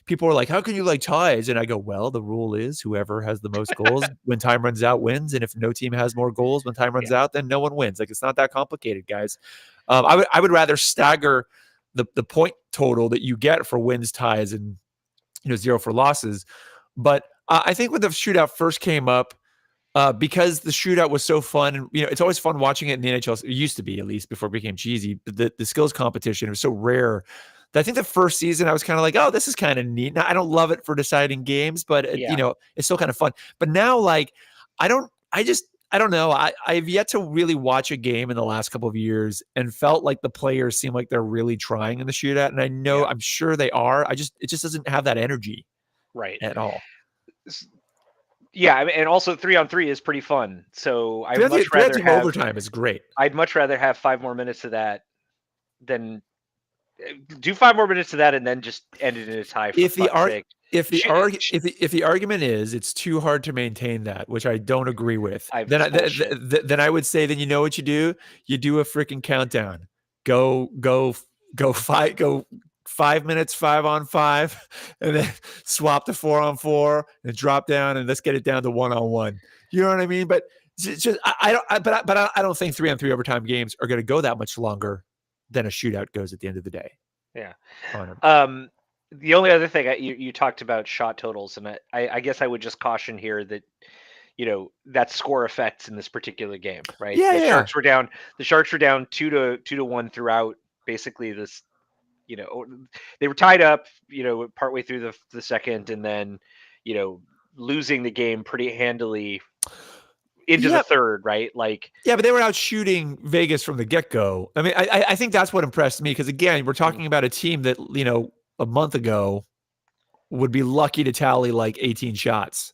Speaker 1: people are like, how can you like ties? And I go, well, the rule is whoever has the most goals when time runs out wins. And if no team has more goals when time runs out, then no one wins. Like, it's not that complicated, guys. I would rather stagger the point total that you get for wins, ties, and 0 for losses. But I think when the shootout first came up, because the shootout was so fun, and it's always fun watching it in the NHL. It used to be, at least before it became cheesy. The skills competition was so rare. I think the first season I was kind of like, oh, this is kind of neat. Now, I don't love it for deciding games, but it's still kind of fun. But now, like, I don't know. I've yet to really watch a game in the last couple of years and felt like the players seem like they're really trying in the shootout. And I know, I'm sure they are. It just doesn't have that energy,
Speaker 2: right,
Speaker 1: at all.
Speaker 2: Yeah, and also 3-on-3 is pretty fun. So I'd much rather have
Speaker 1: overtime is great.
Speaker 2: I'd much rather have 5 more minutes of that than do 5 more minutes of that and then just end it in a tie.
Speaker 1: If the argument is it's too hard to maintain that, which I don't agree with, then I would say, then you know what you do? You do a freaking countdown. Go 5 minutes, 5-on-5, and then swap to 4-on-4 and drop down, and let's get it down to 1-on-1. You know what I mean? But I don't think 3-on-3 overtime games are going to go that much longer than a shootout goes at the end of the day.
Speaker 2: Yeah.
Speaker 1: On 'em.
Speaker 2: The only other thing you talked about shot totals, and I guess I would just caution here that that score effects in this particular game, right?
Speaker 1: Yeah,
Speaker 2: The
Speaker 1: yeah.
Speaker 2: Sharks were down. The Sharks were down 2-1 throughout basically this. They were tied up, partway through the second, and then, losing the game pretty handily into the third, right? Like,
Speaker 1: yeah, but they were out shooting Vegas from the get-go. I mean, I think that's what impressed me because again, we're talking about a team that a month ago would be lucky to tally like 18 shots.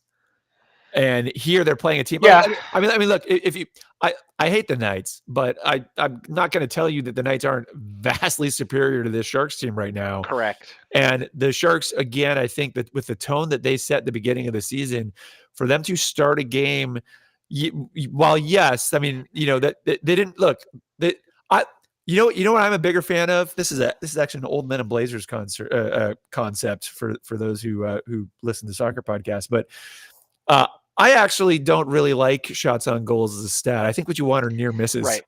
Speaker 1: And here they're playing a team.
Speaker 2: Yeah.
Speaker 1: I mean, look, if you, I hate the Knights, but I'm not going to tell you that the Knights aren't vastly superior to this Sharks team right now.
Speaker 2: Correct.
Speaker 1: And the Sharks, again, I think that with the tone that they set at the beginning of the season, for them to start a game, while yes, I mean, that they didn't look that you know what I'm a bigger fan of. This is actually an Old Men and Blazers concept for those who listen to soccer podcasts, but. I actually don't really like shots on goals as a stat. I think what you want are near misses.
Speaker 2: Right.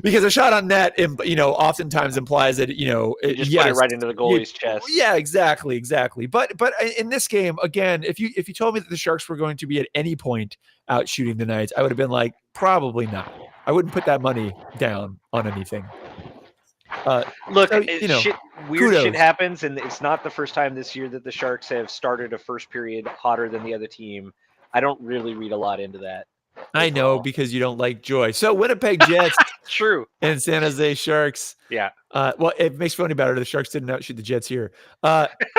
Speaker 1: Because a shot on net, oftentimes implies that,
Speaker 2: you just put it right into the goalie's chest.
Speaker 1: Yeah, exactly. But in this game, again, if you told me that the Sharks were going to be at any point out shooting the Knights, I would have been like, probably not. I wouldn't put that money down on anything.
Speaker 2: Look,
Speaker 1: so,
Speaker 2: weird shit happens, and it's not the first time this year that the Sharks have started a first period hotter than the other team. I don't really read a lot into that.
Speaker 1: I know, because you don't like joy. So Winnipeg Jets
Speaker 2: True.
Speaker 1: and San Jose Sharks.
Speaker 2: Yeah.
Speaker 1: Well, it makes me funny better. The Sharks didn't outshoot the Jets here.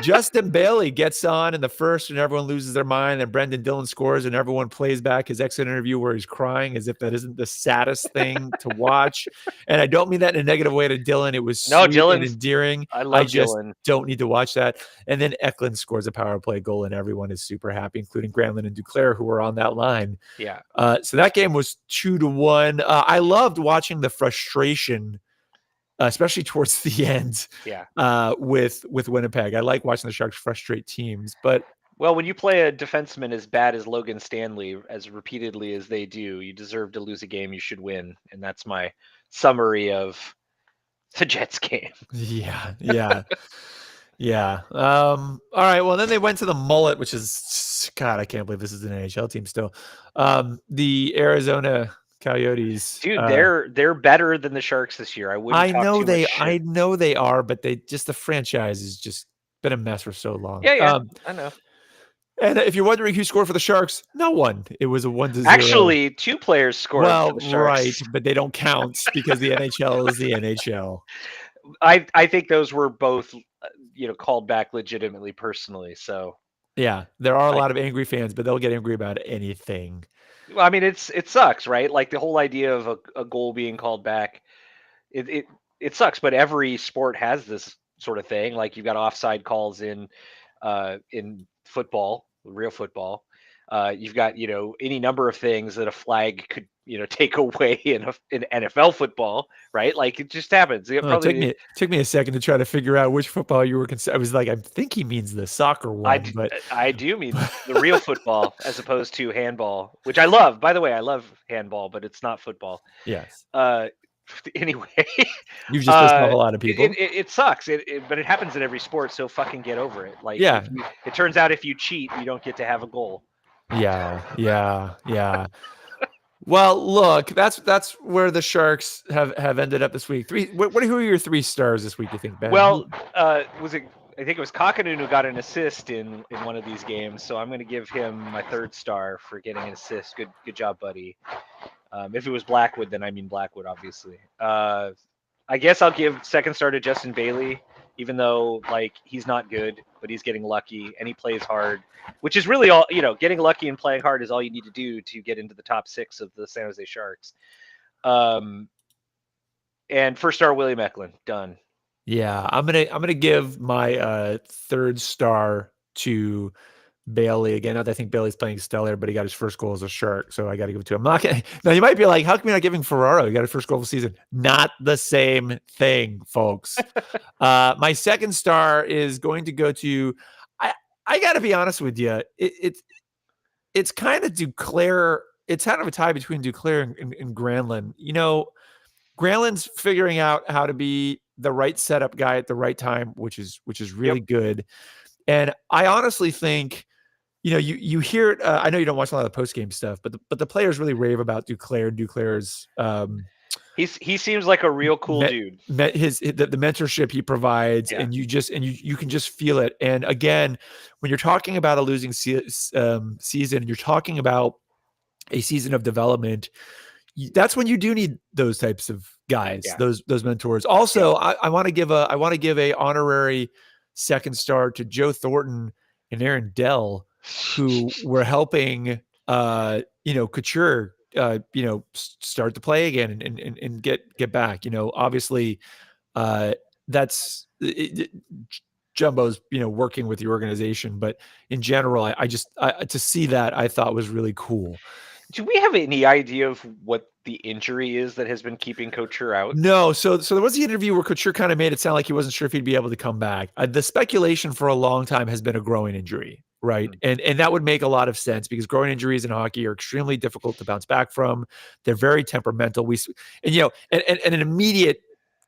Speaker 1: Justin Bailey gets on in the first and everyone loses their mind. And Brendan Dillon scores and everyone plays back his exit interview where he's crying as if that isn't the saddest thing to watch. And I don't mean that in a negative way to Dillon. It was sweet and endearing.
Speaker 2: I just
Speaker 1: Dillon. Don't need to watch that. And then Eklund scores a power play goal and everyone is super happy, including Granlund and Duclair, who were on that line.
Speaker 2: Yeah.
Speaker 1: So that game was 2-1. I loved watching the frustration, especially towards the end.
Speaker 2: Yeah.
Speaker 1: With Winnipeg, I like watching the Sharks frustrate teams. But
Speaker 2: when you play a defenseman as bad as Logan Stanley as repeatedly as they do, you deserve to lose a game. You should win, and that's my summary of the Jets game.
Speaker 1: Yeah. Yeah. All right. Well, then they went to the Mullet, which is, God, I can't believe this is an NHL team still. The Arizona Coyotes.
Speaker 2: Dude, they're better than the Sharks this year. I know
Speaker 1: they are, but the franchise has just been a mess for so long.
Speaker 2: Yeah, I know.
Speaker 1: And if you're wondering who scored for the Sharks, no one. It was a 1-0.
Speaker 2: Actually, two players scored for the Sharks.
Speaker 1: Right, but they don't count because the NHL is the NHL.
Speaker 2: I think those were both, called back legitimately personally. So
Speaker 1: yeah, there are a lot of angry fans, but they'll get angry about anything.
Speaker 2: Well, I mean, it sucks, right? Like the whole idea of a goal being called back, it sucks. But every sport has this sort of thing. Like you've got offside calls in football, real football. You've got any number of things that a flag could take away in NFL football, right? Like it just happens.
Speaker 1: It took me a second to try to figure out which football you were considering. I was like, I think he means the soccer one, but
Speaker 2: I do mean the real football as opposed to handball, which I love. By the way, I love handball, but it's not football.
Speaker 1: Yes.
Speaker 2: Anyway,
Speaker 1: you've just pissed off a lot of people.
Speaker 2: It sucks. But it happens in every sport. So fucking get over it. Like,
Speaker 1: yeah,
Speaker 2: it turns out if you cheat, you don't get to have a goal.
Speaker 1: Yeah. Well, look, that's where the Sharks have ended up this week. Who are your 3 stars this week, you think, Ben?
Speaker 2: Well, I think it was Kakinen who got an assist in one of these games, so I'm going to give him my 3rd star for getting an assist. Good job, buddy. If it was Blackwood, then I mean Blackwood, obviously. I guess I'll give 2nd star to Justin Bailey, even though he's not good, but he's getting lucky and he plays hard, which is really all, getting lucky and playing hard is all you need to do to get into the top 6 of the San Jose Sharks. And 1st star, William Eklund, done.
Speaker 1: Yeah, I'm gonna give my 3rd star to Bailey again. Not that I think Bailey's playing stellar, but he got his first goal as a Shark, so I got to give it to him. Now you might be like, how come you're not giving Ferraro? He got his first goal of the season. Not the same thing, folks. My 2nd star is going to go to. I got to be honest with you. It's it's kind of Duclair. It's kind of a tie between Duclair and Granlund. You know, Granlund's figuring out how to be the right setup guy at the right time, which is really good. And I honestly think, you know, you hear it. I know you don't watch a lot of the post game stuff, but the players really rave about Duclair. Duclair's
Speaker 2: he seems like a real cool dude.
Speaker 1: The mentorship he provides, and you can just feel it. And again, when you're talking about a losing season, you're talking about a season of development. That's when you do need those types of guys, those mentors. Also, I want to give a honorary second star to Joe Thornton and Aaron Dell, who were helping Couture start to play again and get back. You know, obviously that's Jumbo's working with the organization, but in general, I just to see that I thought was really cool.
Speaker 2: Do we have any idea of what the injury is that has been keeping Couture out?
Speaker 1: No. So there was the interview where Couture kind of made it sound like he wasn't sure if he'd be able to come back. The speculation for a long time has been a groin injury, right? And that would make a lot of sense because groin injuries in hockey are extremely difficult to bounce back from. They're very temperamental.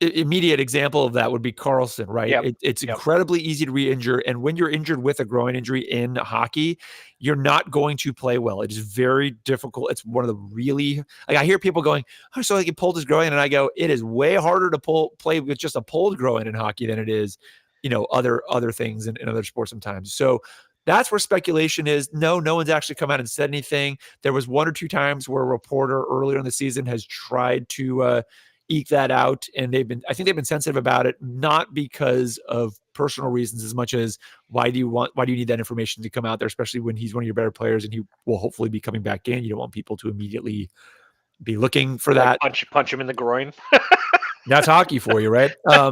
Speaker 1: An immediate example of that would be Carlson, right? It's incredibly easy to re-injure, and when you're injured with a groin injury in hockey, you're not going to play well. It is very difficult. It's one of the really, like, I hear people going, "Oh, so he pulled his groin," and I go, "It is way harder to play with just a pulled groin in hockey than it is, other things in other sports sometimes." So that's where speculation is. No one's actually come out and said anything. There was one or two times where a reporter earlier in the season has tried to eke that out, and I think they've been sensitive about it, not because of personal reasons as much as why do you need that information to come out there, especially when he's one of your better players and he will hopefully be coming back in. You don't want people to immediately be looking for that.
Speaker 2: Punch him in the groin.
Speaker 1: That's hockey for you, right?
Speaker 2: A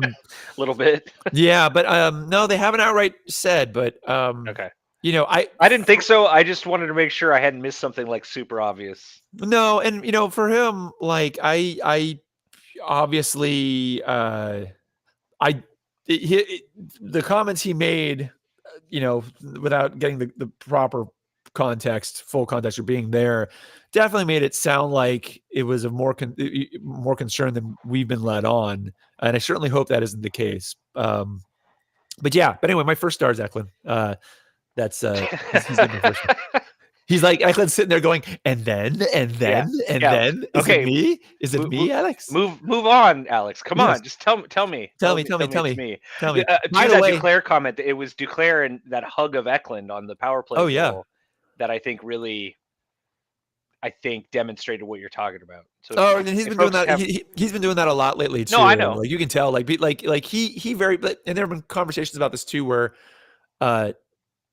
Speaker 2: little bit.
Speaker 1: Yeah, but no, they haven't outright said, but
Speaker 2: okay.
Speaker 1: I
Speaker 2: didn't think so. I just wanted to make sure I hadn't missed something like super obvious.
Speaker 1: No, and for him, like I obviously the comments he made, without getting the proper full context or being there, definitely made it sound like it was a more concern than we've been led on, and I certainly hope that isn't the case. But anyway, my first star is Eklund. That's he's my first one. He's like Eklund's sitting there going, and then. Is it me? Is it me, Alex?
Speaker 2: Move on, Alex. Come on, just tell me. Tell me.
Speaker 1: Tell me.
Speaker 2: To that
Speaker 1: Duclair
Speaker 2: comment, it was Duclair and that hug of Eklund on the power play.
Speaker 1: Oh yeah,
Speaker 2: that I think really, demonstrated what you're talking about.
Speaker 1: So and he's been doing that. He's been doing that a lot lately too.
Speaker 2: No, I know.
Speaker 1: Like you can tell. Like he very. And there have been conversations about this too, where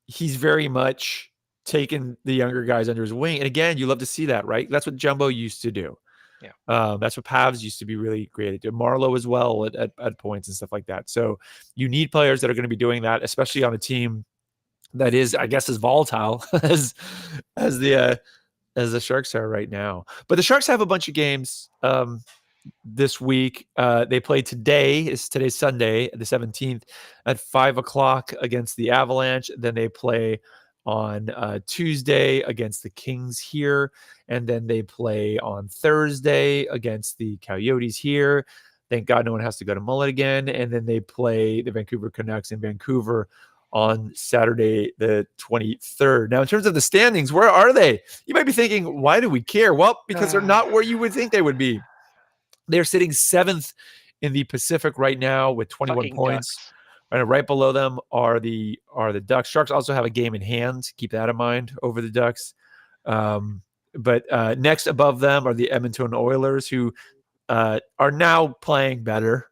Speaker 1: he's very much taking the younger guys under his wing. And again, you love to see that, right? That's what Jumbo used to do.
Speaker 2: Yeah.
Speaker 1: That's what Pavs used to be really great at. Marlowe as well at points and stuff like that. So you need players that are going to be doing that, especially on a team that is, I guess, as volatile as the Sharks are right now. But the Sharks have a bunch of games this week. They play today's Sunday, the 17th at 5:00 against the Avalanche. Then they play on Tuesday against the Kings here, and then they play on Thursday against the Coyotes here. Thank God no one has to go to Mullet again. And then they play the Vancouver Canucks in Vancouver on Saturday the 23rd. Now, in terms of the standings, where are they? You might be thinking, why do we care? Well, because they're not where you would think they would be. They're sitting 7th in the Pacific right now with 21
Speaker 2: Fucking
Speaker 1: points.
Speaker 2: Ducks.
Speaker 1: Right below them are the Ducks. Sharks also have a game in hand. Keep that in mind over the Ducks. But next above them are the Edmonton Oilers, who are now playing better,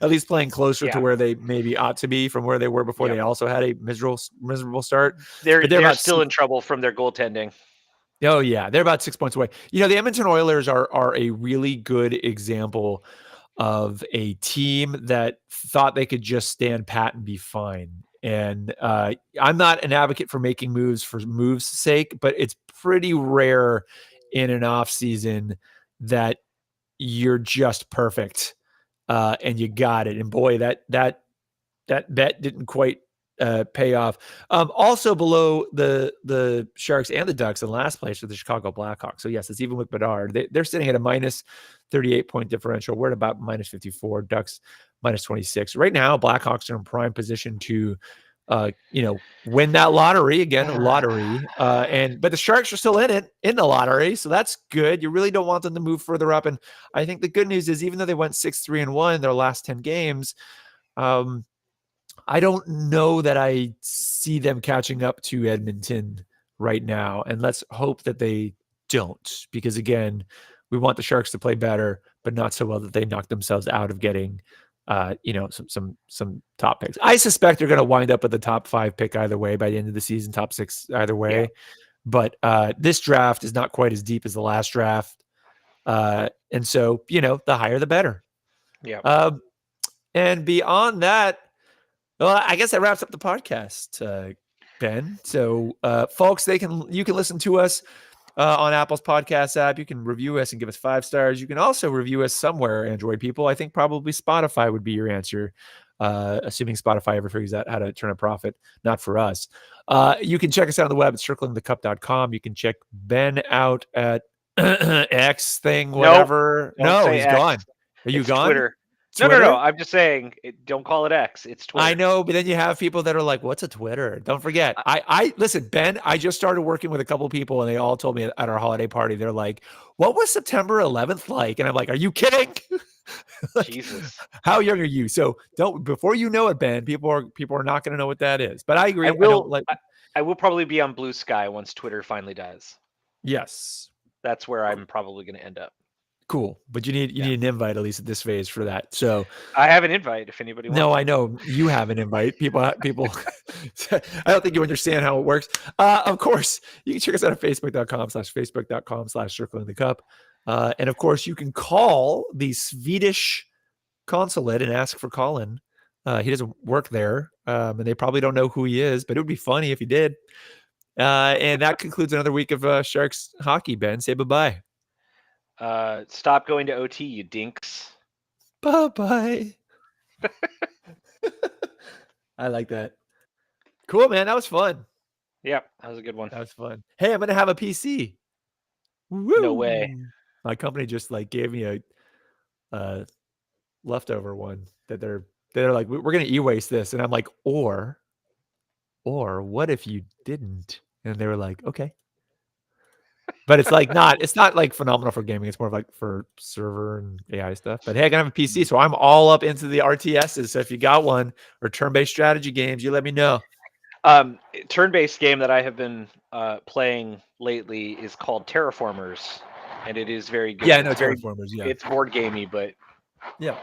Speaker 1: at least playing closer to where they maybe ought to be from where they were before. They also had a miserable start.
Speaker 2: They're still in trouble from their goaltending.
Speaker 1: Oh yeah, they're about 6 points away. The Edmonton Oilers are a really good example of a team that thought they could just stand pat and be fine. And I'm not an advocate for making moves for moves' sake, but it's pretty rare in an off season that you're just perfect and you got it. And boy, that bet didn't quite pay off. Also below the Sharks and the Ducks in last place are the Chicago Blackhawks. So yes, it's even with Bedard. They're sitting at a minus 38 point differential. We're at about minus 54. Ducks minus 26. Right now, Blackhawks are in prime position to win that lottery again, a lottery. But the Sharks are still in the lottery, so that's good. You really don't want them to move further up. And I think the good news is, even though they went 6-3-1 their last 10 games, I don't know that I see them catching up to Edmonton right now. And let's hope that they don't, because again, we want the Sharks to play better, but not so well that they knock themselves out of getting some top picks. I suspect they're going to wind up with the top 5 pick either way by the end of the season, top 6 either way. Yeah. But this draft is not quite as deep as the last draft. And so, the higher the better.
Speaker 2: Yeah.
Speaker 1: And beyond that, well, I guess that wraps up the podcast, Ben. So, folks, you can listen to us on Apple's podcast app. You can review us and give us 5 stars. You can also review us somewhere, Android people. I think probably Spotify would be your answer, assuming Spotify ever figures out how to turn a profit. Not for us. You can check us out on the web at circlingthecup.com. You can check Ben out at X thing, whatever.
Speaker 2: Nope,
Speaker 1: no, he's
Speaker 2: X.
Speaker 1: gone. Are you gone?
Speaker 2: Twitter. No. I'm just saying, don't call it X. It's Twitter.
Speaker 1: I know, but then you have people that are like, "What's a Twitter?" Don't forget. I listen, Ben. I just started working with a couple people, and they all told me at our holiday party, they're like, "What was September 11th like?" And I'm like, "Are you kidding?" Like,
Speaker 2: Jesus.
Speaker 1: How young are you? So don't. Before you know it, Ben, people are not going to know what that is. But I agree.
Speaker 2: I will probably be on Blue Sky once Twitter finally dies.
Speaker 1: Yes,
Speaker 2: that's where I'm probably going to end up.
Speaker 1: Cool, but you need an invite at least at this phase for that. So
Speaker 2: I have an invite if anybody wants.
Speaker 1: No, I know you have an invite. People. I don't think you understand how it works. Of course, you can check us out at facebook.com/circlingthecup. And of course, you can call the Swedish consulate and ask for Colin. He doesn't work there, and they probably don't know who he is, but it would be funny if he did. And that concludes another week of Sharks hockey. Ben, say bye-bye.
Speaker 2: Stop going to OT, you dinks.
Speaker 1: Bye-bye. I like that. Cool, man. That was fun.
Speaker 2: Yeah, that was a good one.
Speaker 1: That was fun. Hey, I'm going to have a PC.
Speaker 2: Woo! No way.
Speaker 1: My company just gave me a leftover one that they're like, we're going to e-waste this. And I'm like, or what if you didn't? And they were like, okay. But it's not like phenomenal for gaming. It's more of like for server and AI stuff. But hey, I have a PC, so I'm all up into the RTSs. So if you got one or turn-based strategy games, you let me know.
Speaker 2: Turn-based game that I have been playing lately is called Terraformers, and it is very good.
Speaker 1: Yeah, I know Terraformers. Yeah,
Speaker 2: it's board gamey, but
Speaker 1: yeah,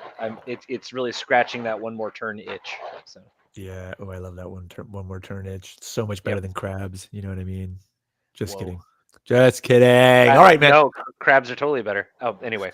Speaker 2: it's really scratching that one more turn itch. So
Speaker 1: yeah, I love that one more turn itch. It's so much better than crabs. You know what I mean? Just kidding. Just kidding. All right, man.
Speaker 2: No, crabs are totally better. Oh, anyway.